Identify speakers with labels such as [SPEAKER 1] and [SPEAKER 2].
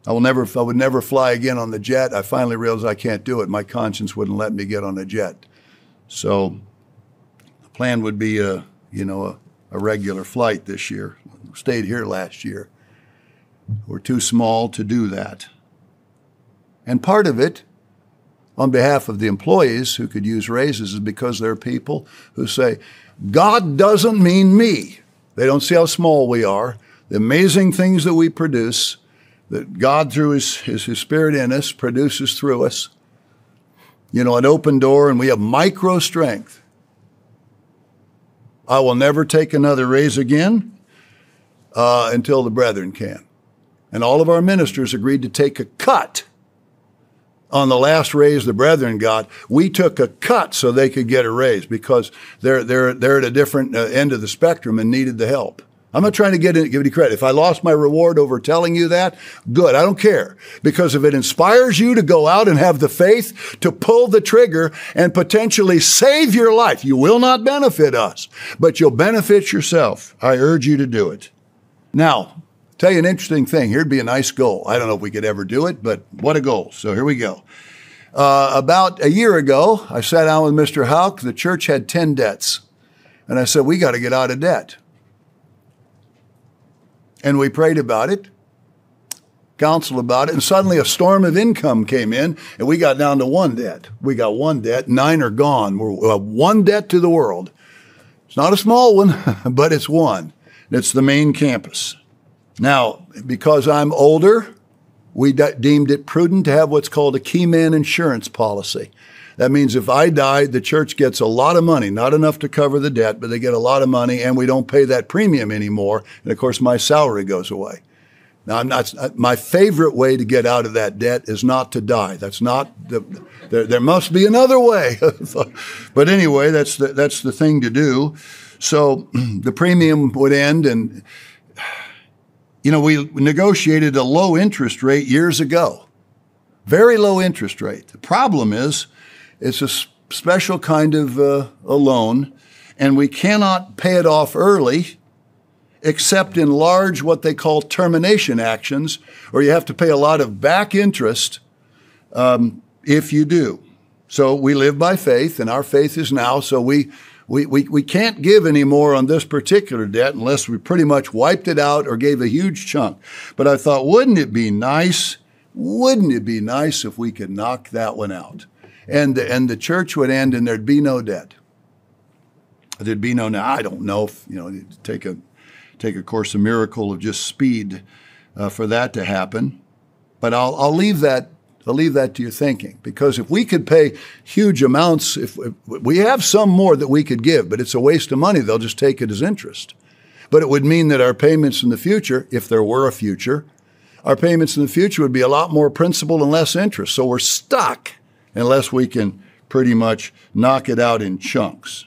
[SPEAKER 1] I would never fly again on the jet. I finally realized I can't do it. My conscience wouldn't let me get on a jet. So the plan would be a regular flight this year. Stayed here last year. We're too small to do that. And part of it, on behalf of the employees who could use raises, is because there are people who say, God doesn't mean me. They don't see how small we are, the amazing things that we produce, that God, through His Spirit in us, produces through us. An open door, and we have micro strength. I will never take another raise again until the brethren can. And all of our ministers agreed to take a cut on the last raise the brethren got. We took a cut so they could get a raise because they're at a different end of the spectrum and needed the help. I'm not trying to give any credit. If I lost my reward over telling you that, good. I don't care. Because if it inspires you to go out and have the faith to pull the trigger and potentially save your life, you will not benefit us, but you'll benefit yourself. I urge you to do it. Now, tell you an interesting thing. Here'd be a nice goal. I don't know if we could ever do it, but what a goal. So here we go. About a year ago, I sat down with Mr. Houck. The church had 10 debts. And I said, we got to get out of debt. And we prayed about it, counseled about it, and suddenly a storm of income came in, and we got down to one debt. We got one debt, 9 are gone. We're one debt to the world. It's not a small one, but it's one. It's the main campus. Now, because I'm older, we deemed it prudent to have what's called a key man insurance policy. That means if I die, the church gets a lot of money, not enough to cover the debt, but they get a lot of money, and we don't pay that premium anymore. And of course, my salary goes away. Now, my favorite way to get out of that debt is not to die. That's not there must be another way. But anyway, that's the thing to do. So the premium would end, and we negotiated a low interest rate years ago. Very low interest rate. The problem is, it's a special kind of a loan, and we cannot pay it off early except in large, what they call termination actions, or you have to pay a lot of back interest if you do. So we live by faith, and our faith is now, so we can't give any more on this particular debt unless we pretty much wiped it out or gave a huge chunk. But I thought, wouldn't it be nice if we could knock that one out? And the church would end and there'd be no debt. There'd be no, now I don't know if, take a Course in Miracle of just speed for that to happen. But I'll leave that to your thinking, because if we could pay huge amounts, if we have some more that we could give, but it's a waste of money, they'll just take it as interest. But it would mean that our payments in the future, if there were a future, our payments in the future would be a lot more principal and less interest. So we're stuck unless we can pretty much knock it out in chunks.